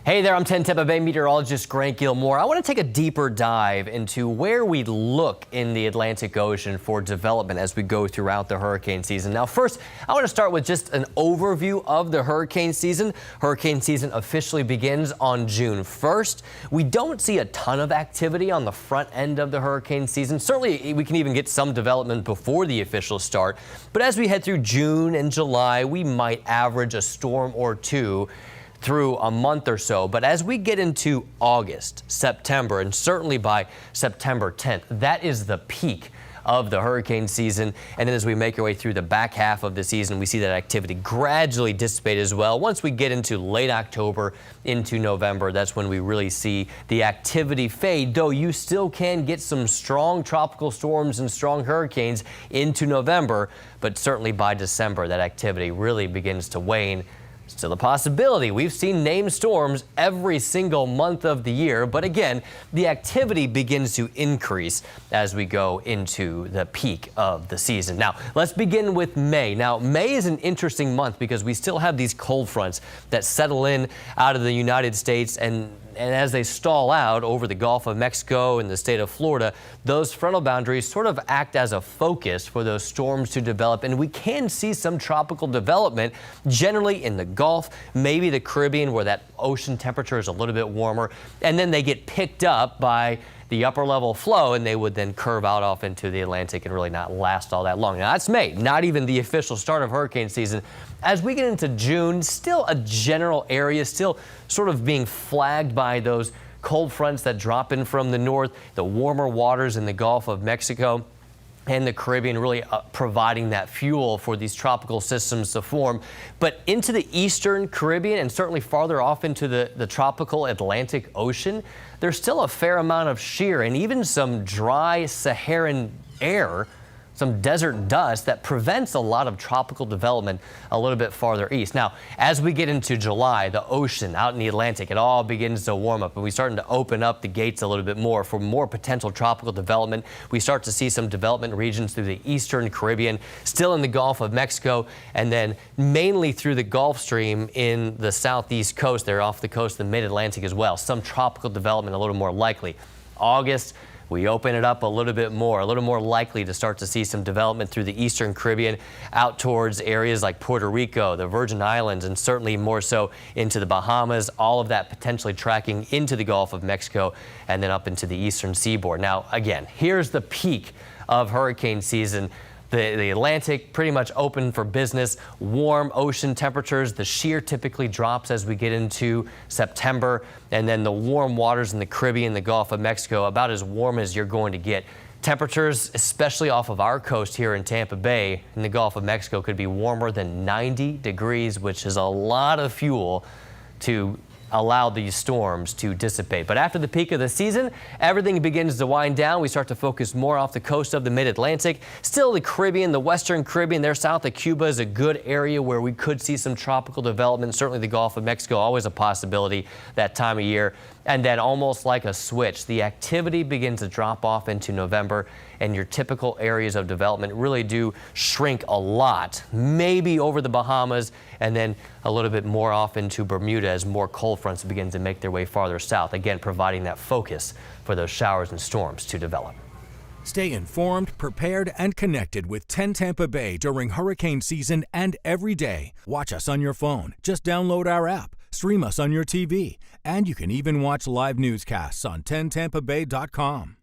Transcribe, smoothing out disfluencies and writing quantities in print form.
Hey there, I'm 10 Tampa Bay meteorologist Grant Gilmore. I want to take a deeper dive into where we look in the Atlantic Ocean for development as we go throughout the hurricane season. Now, first, I want to start with just an overview of the hurricane season. Hurricane season officially begins on June 1st. We don't see a ton of activity on the front end of the hurricane season. Certainly, we can even get some development before the official start. But as we head through June and July, we might average a storm or two through a month or so. But as we get into August, September, and certainly by September 10th, that is the peak of the hurricane season. And then as we make our way through the back half of the season, we see that activity gradually dissipate as well. Once we get into late October into November, that's when we really see the activity fade, though you still can get some strong tropical storms and strong hurricanes into November. But certainly by December, that activity really begins to wane. Still a possibility. We've seen named storms every single month of the year, but again, the activity begins to increase as we go into the peak of the season. Now, let's begin with May. Now, May is an interesting month because we still have these cold fronts that settle in out of the United States, and as they stall out over the Gulf of Mexico and the state of Florida, those frontal boundaries sort of act as a focus for those storms to develop. And we can see some tropical development generally in the Gulf, maybe the Caribbean, where that ocean temperature is a little bit warmer. And then they get picked up by the upper level flow, and they would then curve out off into the Atlantic and really not last all that long. Now, that's May, not even the official start of hurricane season. As we get into June, still a general area, still sort of being flagged by those cold fronts that drop in from the north, the warmer waters in the Gulf of Mexico and the Caribbean really providing that fuel for these tropical systems to form. But into the eastern Caribbean and certainly farther off into the tropical Atlantic Ocean, there's still a fair amount of shear and even some dry Saharan air, some desert dust that prevents a lot of tropical development a little bit farther east. Now, as we get into July, the ocean out in the Atlantic, it all begins to warm up and we're starting to open up the gates a little bit more for more potential tropical development. We start to see some development regions through the eastern Caribbean, still in the Gulf of Mexico, and then mainly through the Gulf Stream in the southeast coast. They're off the coast of the mid-Atlantic as well. Some tropical development a little more likely. August, we open it up a little bit more, likely to start to see some development through the eastern Caribbean out towards areas like Puerto Rico, the Virgin Islands, and certainly more so into the Bahamas, all of that potentially tracking into the Gulf of Mexico and then up into the eastern seaboard. Now, again, here's the peak of hurricane season. The Atlantic pretty much open for business, warm ocean temperatures. The shear typically drops as we get into September, and then the warm waters in the Caribbean, the Gulf of Mexico, about as warm as you're going to get. Temperatures, especially off of our coast here in Tampa Bay in the Gulf of Mexico, could be warmer than 90 degrees, which is a lot of fuel to allow these storms to dissipate. But after the peak of the season, everything begins to wind down. We start to focus more off the coast of the mid-Atlantic. Still the Caribbean, the western Caribbean, there south of Cuba is a good area where we could see some tropical development. Certainly the Gulf of Mexico, always a possibility that time of year. And then almost like a switch, the activity begins to drop off into November, and your typical areas of development really do shrink a lot, maybe over the Bahamas and then a little bit more off into Bermuda as more cold fronts begin to make their way farther south, again providing that focus for those showers and storms to develop. Stay informed, prepared, and connected with 10 Tampa Bay during hurricane season and every day. Watch us on your phone. Just download our app, stream us on your TV, and you can even watch live newscasts on 10tampabay.com.